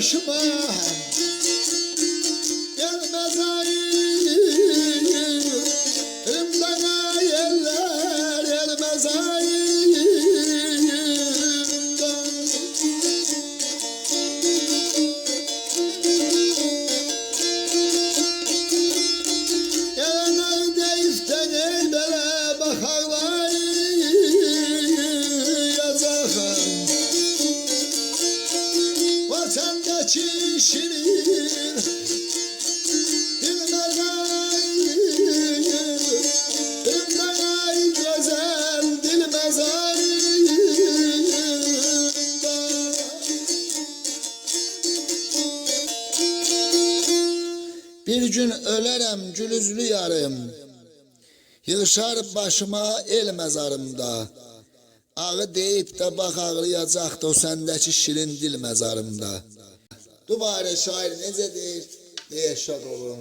başıma gelmez ayım, elimden yeller gelmez ayımdan. Gelen deyiften eylere bakarlar yazarım. Vatandaki şirin bilmez ayım, bilmez ay güzel bilmez ayımdan. Bir gün ölərəm gülüzlü yarım, yığışar başıma el məzarımda. Ağı deyip de bak ağlayacaqdı o sendeki şirin dil mezarımda. Dubarə şair necədir? Deyə şad olun.